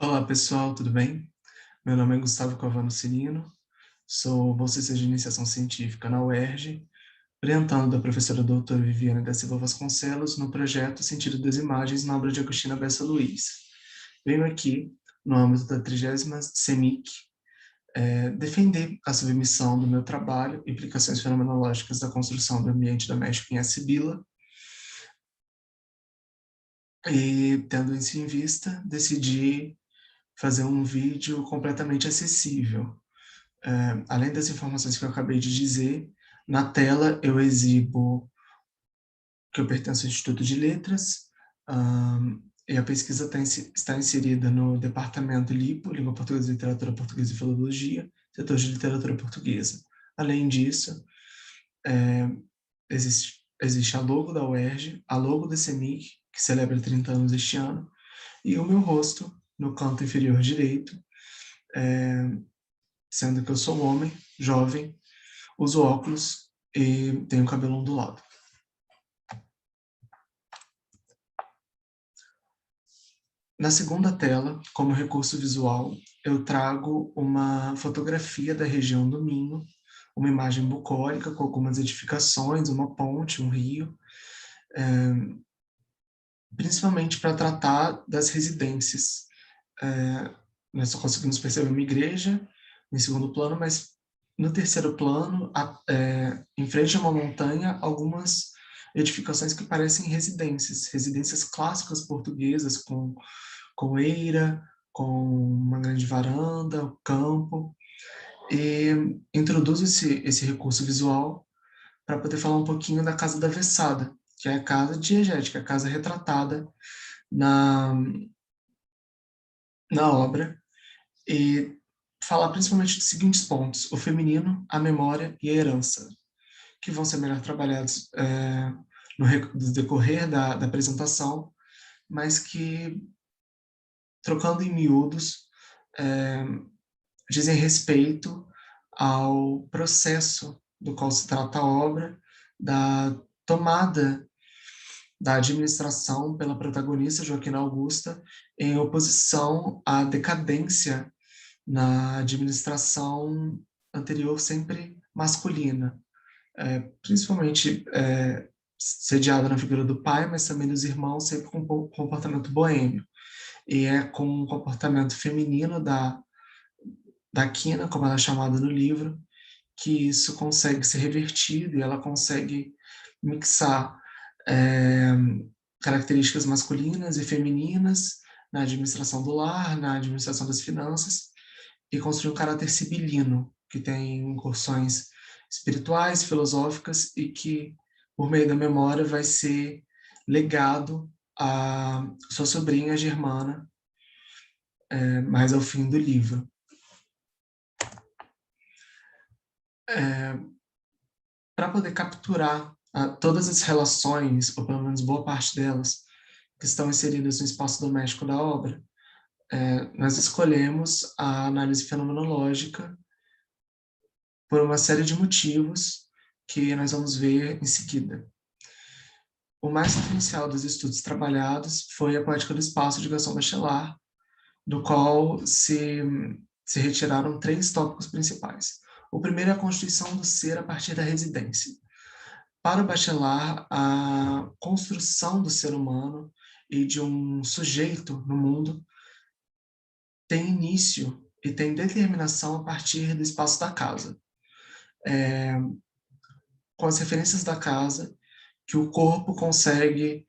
Olá pessoal, tudo bem? Meu nome é Gustavo Covano Cirino, sou bolsista de iniciação científica na UERJ, orientando da professora doutora Viviane da Silva Vasconcelos no projeto Sentido das Imagens na obra de Agostina Bessa Luiz. Venho aqui, no âmbito da 30ª CEMIC, defender a submissão do meu trabalho, Implicações Fenomenológicas da Construção do Ambiente Doméstico em Acibila, e tendo isso em vista, decidi fazer um vídeo completamente acessível. Além das informações que eu acabei de dizer, na tela eu exibo que eu pertenço ao Instituto de Letras, e a pesquisa está inserida no departamento LIPO, Língua Portuguesa, Literatura Portuguesa e Filologia, setor de literatura portuguesa. Além disso, existe a logo da UERJ, a logo da CEMIC, que celebra 30 anos este ano, e o meu rosto no canto inferior direito, sendo que eu sou um homem, jovem, uso óculos e tenho cabelo ondulado. Na segunda tela, como recurso visual, eu trago uma fotografia da região do Minho, uma imagem bucólica com algumas edificações, uma ponte, um rio, principalmente para tratar das residências. Nós só conseguimos perceber uma igreja em segundo plano, mas no terceiro plano, em frente a uma montanha, algumas edificações que parecem residências clássicas portuguesas, com eira, com uma grande varanda, campo, e introduzo esse recurso visual para poder falar um pouquinho da Casa da Vessada, que é a casa diegética, a casa retratada na, na obra, e falar principalmente dos seguintes pontos: o feminino, a memória e a herança, que vão ser melhor trabalhados no decorrer da apresentação, mas que, trocando em miúdos, dizem respeito ao processo do qual se trata a obra, da tomada da administração pela protagonista, Joaquina Augusta, em oposição à decadência na administração anterior, sempre masculina, principalmente sediada na figura do pai, mas também dos irmãos, sempre com um comportamento boêmio. E é com um comportamento feminino da Quina, como ela é chamada no livro, que isso consegue ser revertido e ela consegue mixar características masculinas e femininas na administração do lar, na administração das finanças, e construir um caráter sibilino, que tem incursões espirituais, filosóficas, e que, por meio da memória, vai ser legado à sua sobrinha Germana, mais ao fim do livro. Para poder capturar todas as relações, ou pelo menos boa parte delas, que estão inseridas no espaço doméstico da obra, nós escolhemos a análise fenomenológica por uma série de motivos que nós vamos ver em seguida. O mais referencial dos estudos trabalhados foi a Poética do Espaço de Gaston Bachelard, do qual se retiraram 3 tópicos principais. O primeiro é a constituição do ser a partir da residência. Para o Bachelard, a construção do ser humano e de um sujeito no mundo tem início e tem determinação a partir do espaço da casa. Com as referências da casa, que o corpo consegue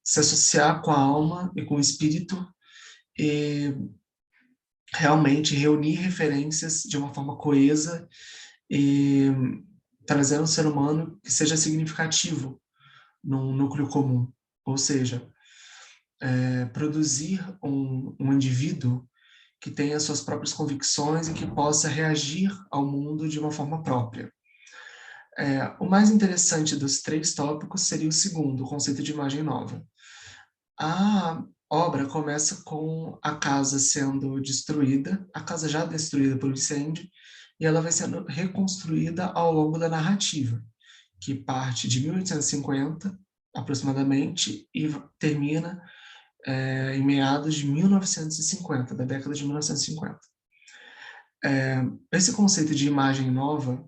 se associar com a alma e com o espírito e realmente reunir referências de uma forma coesa e trazer um ser humano que seja significativo num núcleo comum. Ou seja, produzir um indivíduo que tenha suas próprias convicções e que possa reagir ao mundo de uma forma própria. O mais interessante dos 3 tópicos seria o segundo, o conceito de imagem nova. A obra começa com a casa sendo destruída, a casa já destruída por incêndio, e ela vai sendo reconstruída ao longo da narrativa, que parte de 1850, aproximadamente, e termina em meados de 1950, da década de 1950. Esse conceito de imagem nova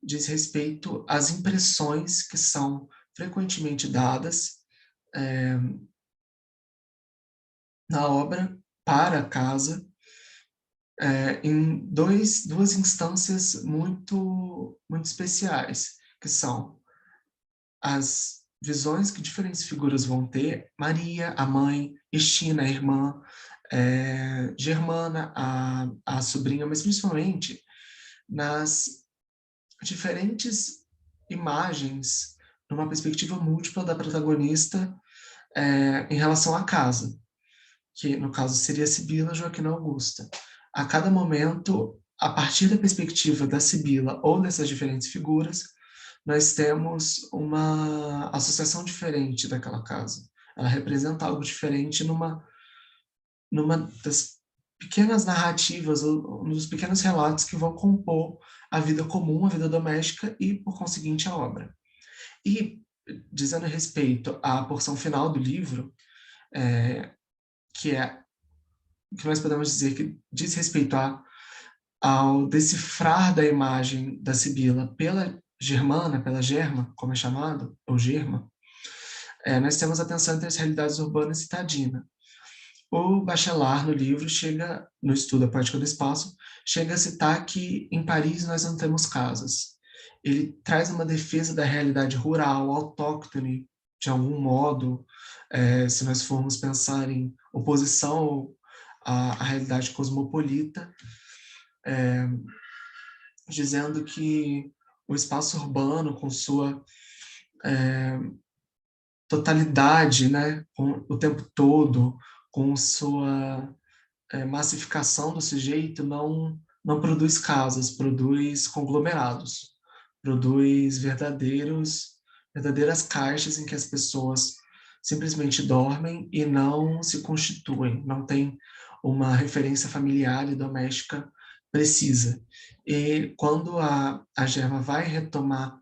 diz respeito às impressões que são frequentemente dadas na obra para a casa, em duas instâncias muito especiais, que são as visões que diferentes figuras vão ter: Maria, a mãe, Estina, a irmã, Germana, a sobrinha, mas principalmente nas diferentes imagens, numa perspectiva múltipla da protagonista em relação à casa, que no caso seria Sibila, Joaquina Augusta. A cada momento, a partir da perspectiva da Sibila ou dessas diferentes figuras, nós temos uma associação diferente daquela casa. Ela representa algo diferente numa das pequenas narrativas, ou nos pequenos relatos que vão compor a vida comum, a vida doméstica e, por conseguinte, a obra. E, dizendo respeito à porção final do livro, que nós podemos dizer que diz respeito ao decifrar da imagem da Sibila pela Germana, pela Germa, como é chamado, ou Germa, nós temos a tensão entre as realidades urbanas e citadina. O Bachelard, no livro, no estudo da poética do espaço, chega a citar que em Paris nós não temos casas. Ele traz uma defesa da realidade rural, autóctone, de algum modo, se nós formos pensar em oposição à realidade cosmopolita, dizendo que o espaço urbano, com sua totalidade, né, com o tempo todo, com sua massificação do sujeito, não produz casas, produz conglomerados, produz verdadeiras caixas em que as pessoas simplesmente dormem e não se constituem, não tem uma referência familiar e doméstica precisa. E quando a Germa vai retomar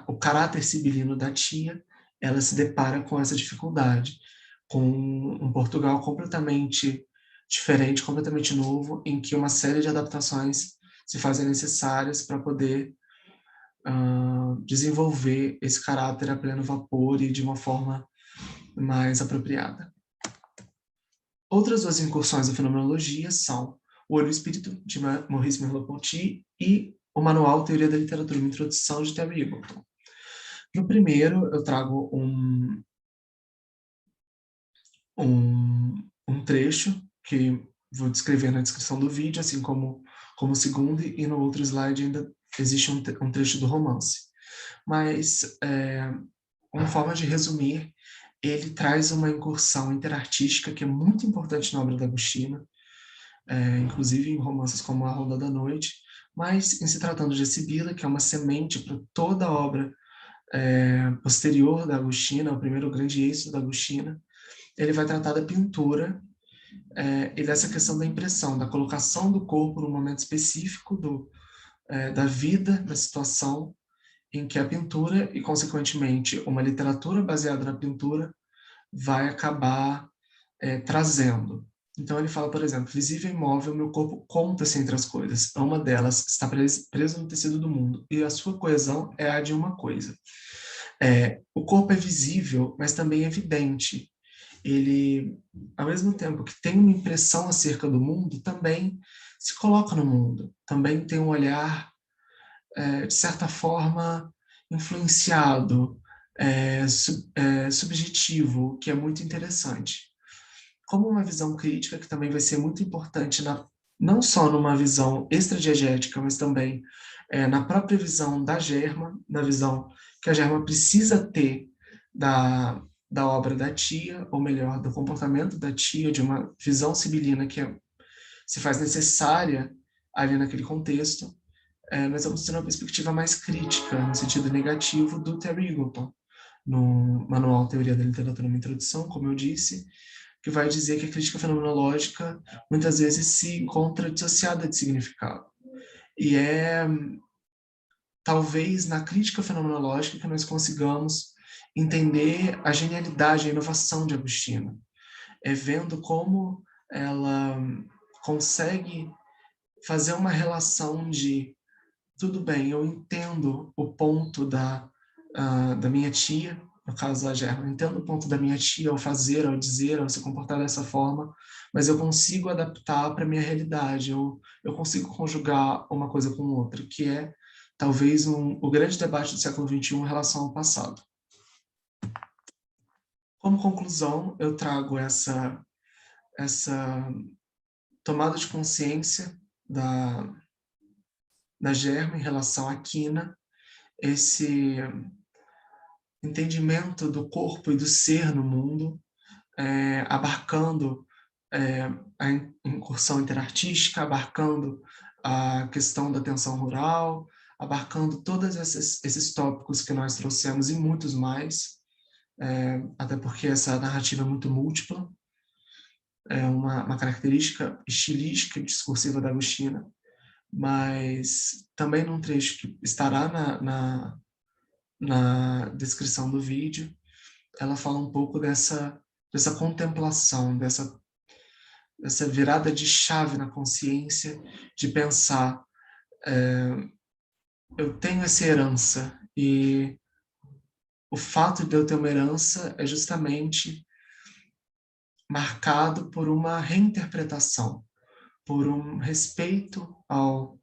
o caráter sibilino da tia, ela se depara com essa dificuldade, com um Portugal completamente diferente, completamente novo, em que uma série de adaptações se fazem necessárias para poder desenvolver esse caráter a pleno vapor e de uma forma mais apropriada. Outras duas incursões da fenomenologia são O Olho e o Espírito, de Maurice Merleau-Ponty, e o Manual Teoria da Literatura, uma introdução, de Terry Eagleton. No primeiro, eu trago um trecho que vou descrever na descrição do vídeo, assim como o segundo, e no outro slide ainda existe um trecho do romance. Mas, uma forma de resumir, ele traz uma incursão interartística que é muito importante na obra da Agostina, inclusive em romances como A Ronda da Noite, mas em se tratando de Sibila, que é uma semente para toda a obra posterior da Agostina, o primeiro grande êxito da Agostina, ele vai tratar da pintura e dessa questão da impressão, da colocação do corpo num momento específico da vida, da situação em que a pintura e, consequentemente, uma literatura baseada na pintura vai acabar trazendo. Então ele fala, por exemplo, visível e imóvel, meu corpo conta-se entre as coisas. Uma delas está presa no tecido do mundo, e a sua coesão é a de uma coisa. O corpo é visível, mas também é evidente. Ele, ao mesmo tempo que tem uma impressão acerca do mundo, também se coloca no mundo, também tem um olhar, de certa forma, influenciado, subjetivo, que é muito interessante. Como uma visão crítica, que também vai ser muito importante, não só numa visão extradiegética, mas também na própria visão da Germa, na visão que a Germa precisa ter da obra da tia, ou melhor, do comportamento da tia, de uma visão sibilina que se faz necessária ali naquele contexto. Nós vamos ter uma perspectiva mais crítica, no sentido negativo, do Terry Eagleton, no Manual Teoria da Literatura, uma introdução, como eu disse, que vai dizer que a crítica fenomenológica muitas vezes se encontra dissociada de significado. E talvez na crítica fenomenológica que nós consigamos entender a genialidade, a inovação de Agostina, vendo como ela consegue fazer uma relação de, tudo bem, eu entendo o ponto da minha tia, no caso da Germa, eu entendo o ponto da minha tia ao fazer, ao dizer, ao se comportar dessa forma, mas eu consigo adaptar para a minha realidade, eu consigo conjugar uma coisa com outra, que é talvez o grande debate do século XXI em relação ao passado. Como conclusão, eu trago essa tomada de consciência da Germa em relação à Quina, esse entendimento do corpo e do ser no mundo, abarcando a incursão interartística, abarcando a questão da tensão rural, abarcando todos esses tópicos que nós trouxemos e muitos mais, até porque essa narrativa é muito múltipla, é uma característica estilística e discursiva da Agostina, mas também num trecho que estará na descrição do vídeo, ela fala um pouco dessa contemplação, dessa virada de chave na consciência, de pensar, eu tenho essa herança, e o fato de eu ter uma herança é justamente marcado por uma reinterpretação, por um respeito ao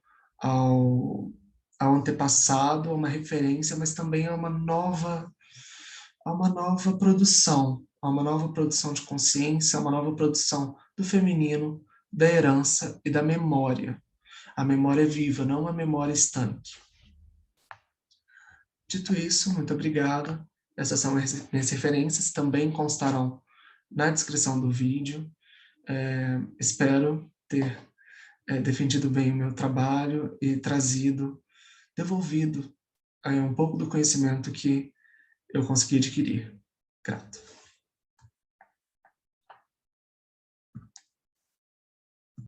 antepassado, a uma referência, mas também a uma nova produção de consciência, a uma nova produção do feminino, da herança e da memória. A memória viva, não uma memória estanque. Dito isso, muito obrigado. Essas são minhas referências, também constarão na descrição do vídeo. Espero ter defendido bem o meu trabalho e devolvido um pouco do conhecimento que eu consegui adquirir. Grato.